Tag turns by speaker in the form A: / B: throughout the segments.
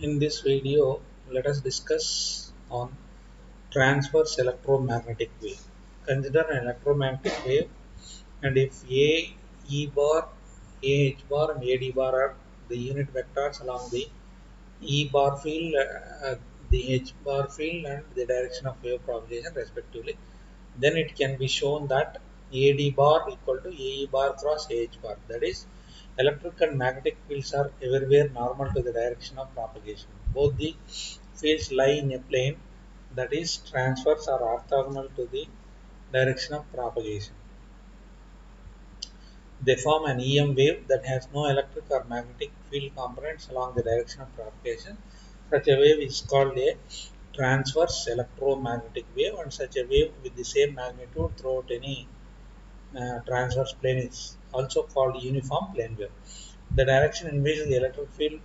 A: In this video, let us discuss on transverse electromagnetic wave. Consider an electromagnetic wave, and if A, E bar, A H bar, and A D bar are the unit vectors along the E bar field, the H bar field, and the direction of wave propagation respectively, then it can be shown that AD bar equal to AE bar cross AH bar. That is, electric and magnetic fields are everywhere normal to the direction of propagation. Both the fields lie in a plane that is transverse or orthogonal to the direction of propagation. They form an EM wave that has no electric or magnetic field components along the direction of propagation. Such a wave is called a transverse electromagnetic wave, and such a wave with the same magnitude throughout any transverse plane is also called uniform plane wave. The direction in which the electric field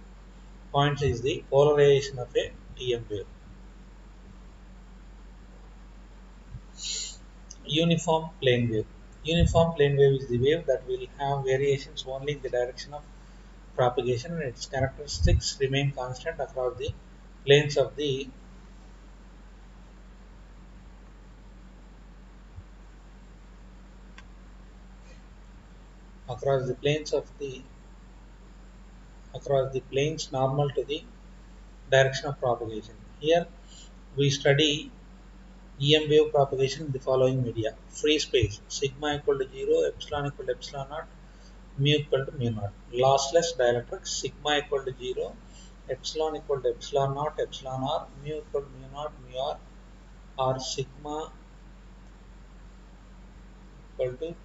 A: points is the polarization of a TM wave. Uniform plane wave. Uniform plane wave is the wave that will have variations only in the direction of propagation, and its characteristics remain constant planes of the across the planes of the across the planes normal to the direction of propagation. Here we study EM wave propagation in the following media: free space, sigma equal to 0, epsilon equal to epsilon naught, mu equal to mu naught. Lossless dielectrics, sigma equal to 0, epsilon equal to epsilon naught, epsilon r, mu equal to mu naught, mu r, or equal to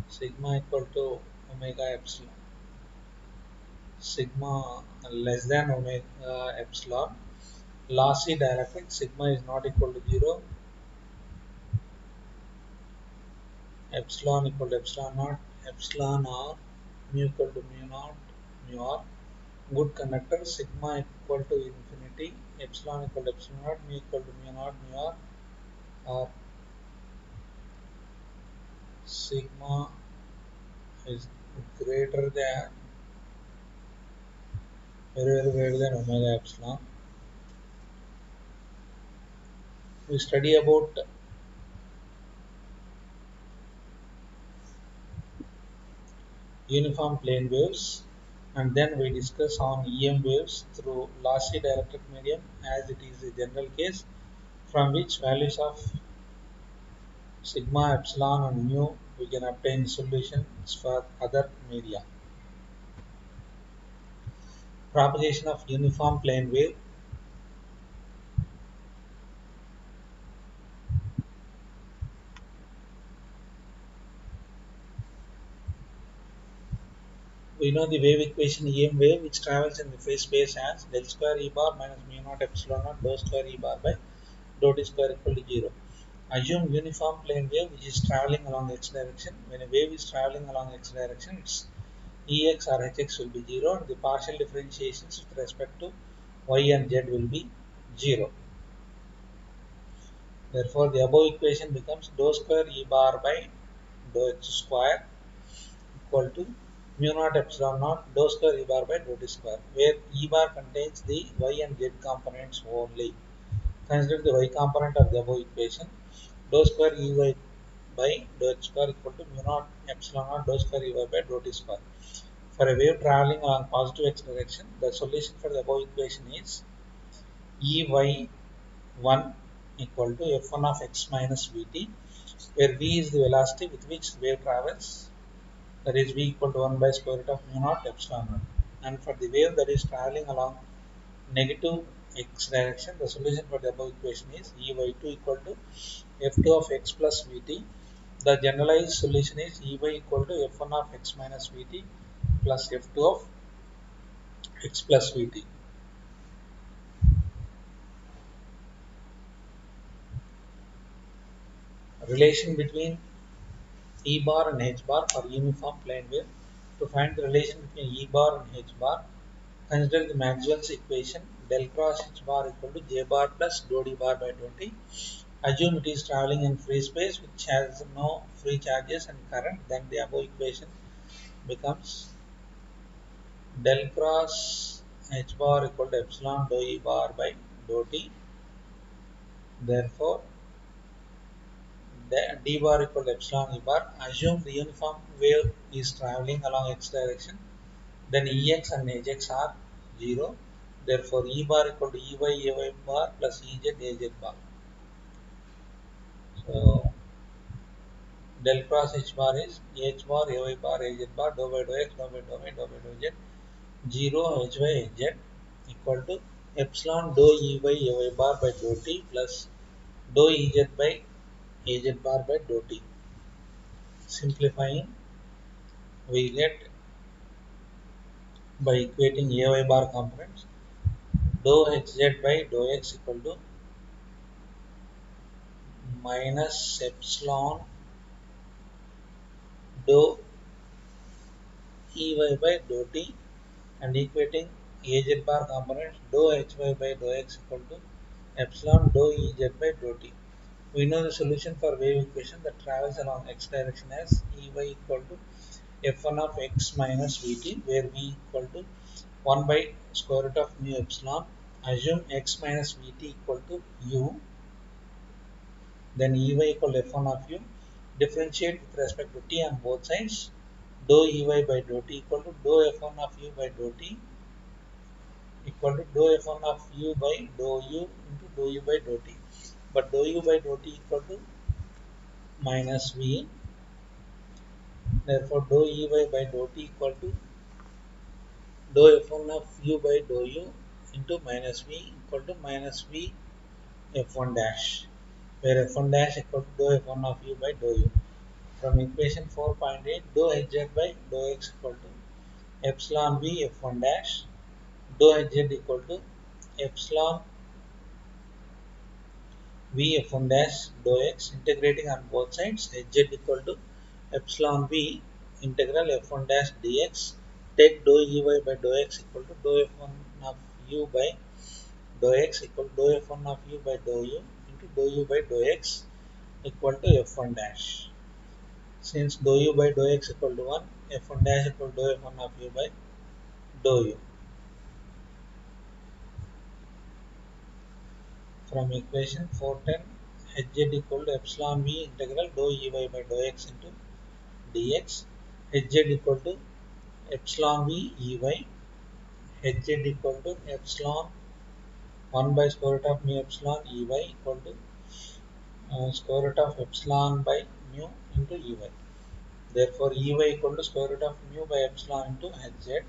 A: sigma equal to omega epsilon, sigma less than omega epsilon. Lossy dielectric, sigma is not equal to 0, epsilon equal to epsilon naught, epsilon r, mu equal to mu naught, mu r. Good conductor, sigma equal to infinity, epsilon equal to epsilon naught, mu equal to mu naught, mu r, or sigma is greater than, very greater than omega epsilon. We study about uniform plane waves, and then we discuss on EM waves through lossy dielectric medium, as it is the general case, from which values of sigma, epsilon, and mu we can obtain solutions for other media. Propagation of uniform plane wave. We know the wave equation EM wave, which travels in the free space as del square E bar minus mu naught epsilon naught dou square E bar by dou t square equal to 0. Assume uniform plane wave which is traveling along x direction. When a wave is traveling along x direction, its Ex or Hx will be 0, and the partial differentiations with respect to y and z will be 0. Therefore, the above equation becomes dou square E bar by dou x square equal to mu naught epsilon naught dou square E bar by dou t square, where E bar contains the y and z components only. Consider the y component of the above equation. Dou square Ey by dou x square equal to mu naught epsilon naught dou square Ey by dou t square. For a wave traveling along positive x direction, the solution for the above equation is Ey1 equal to f1 of x minus vt, where v is the velocity with which the wave travels, that is v equal to 1 by square root of mu naught epsilon naught. And for the wave that is traveling along negative x direction, the solution for the above equation is Ey2 equal to f2 of x plus vt. The generalized solution is Ey equal to f1 of x minus vt plus f2 of x plus vt. Relation between E bar and H bar for uniform plane wave. To find the relation between E bar and H bar, consider the Maxwell's equation del cross H bar equal to J bar plus dou D bar by dou T, Assume it is traveling in free space which has no free charges and current, then the above equation becomes del cross h bar equal to epsilon dou E bar by dou T. Therefore, the d bar equal to epsilon E bar. Assume the uniform wave is traveling along x direction, then Ex and Hx are 0. Therefore, E bar equal to Ey bar plus Ez bar. So, del cross h bar is h bar Ay bar Az bar dou by dou x dou by dou y dou by dou z 0 h by hz equal to epsilon dou Ey bar by dou t plus dou Ez by Az bar by dou t. Simplifying, we get by equating Ay bar components dou hz by dou x equal to minus epsilon dou Ey by dou t and equating Az bar components dou hy by dou x equal to epsilon dou Ez by dou t. We know the solution for wave equation that travels along x direction as Ey equal to f1 of x minus vt, where v equal to 1 by square root of mu epsilon. Assume x minus vt equal to u, then Ey equal to f1 of u. Differentiate with respect to t on both sides. Dou Ey by dou t equal to dou f1 of u by dou t equal to dou f1 of u by dou u into dou u by dou t. But dou u by dou t equal to minus v. Therefore, dou Ey by dou t equal to dou f1 of u by dou u into minus v equal to minus v f1 dash, where f1 dash equal to dou f1 of u by dou u. From equation 4.8, dou hz by dou x equal to epsilon v f1 dash, dou hz equal to epsilon v f1 dash dou x, integrating on both sides, hz equal to epsilon v integral f1 dash dx. Take dou Ey by dou x equal to dou f1 of u by dou x equal to dou f1 of u by dou u into dou u by dou x equal to f1 dash. Since dou u by dou x equal to 1, f1 dash equal to dou f1 of u by dou u. From equation 410, hz equal to epsilon v integral dou Ey by dou x into dx. Hz equal to epsilon v Ey, hz equal to epsilon 1 by square root of mu epsilon Ey equal to square root of epsilon by mu into Ey. Therefore, Ey equal to square root of mu by epsilon into hz.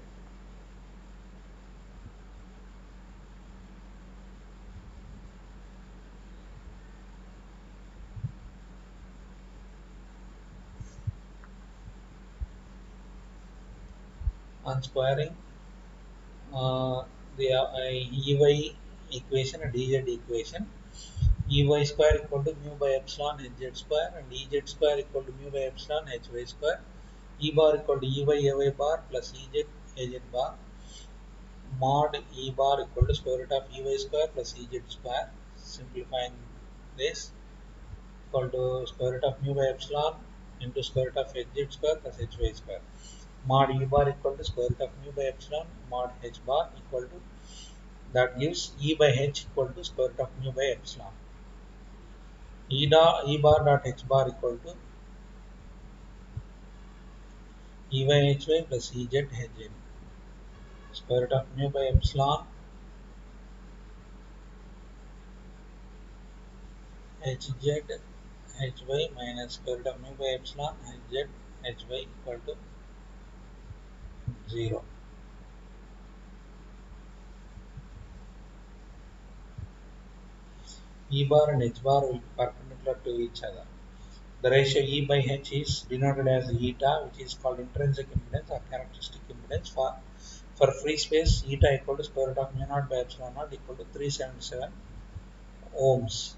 A: On squaring the Ey equation and dz equation, Ey square equal to mu by epsilon hz square and Ez square equal to mu by epsilon hy square. E bar equal to Ey bar plus Ez bar. Mod E bar equal to square root of Ey square plus Ez square. Simplifying this, equal to square root of mu by epsilon into square root of hz square plus hy square. Mod E bar equal to square root of mu by epsilon mod h bar equal to, that gives E by h equal to square root of mu by epsilon. E bar dot h bar equal to E by hy plus Ez hz. Square root of mu by epsilon hz hy minus square root of mu by epsilon hz hy equal to 0. E bar and h bar will be perpendicular to each other. The ratio E by h is denoted as eta, which is called intrinsic impedance or characteristic impedance. For free space, eta equal to square root of mu naught by epsilon naught equal to 377 ohms.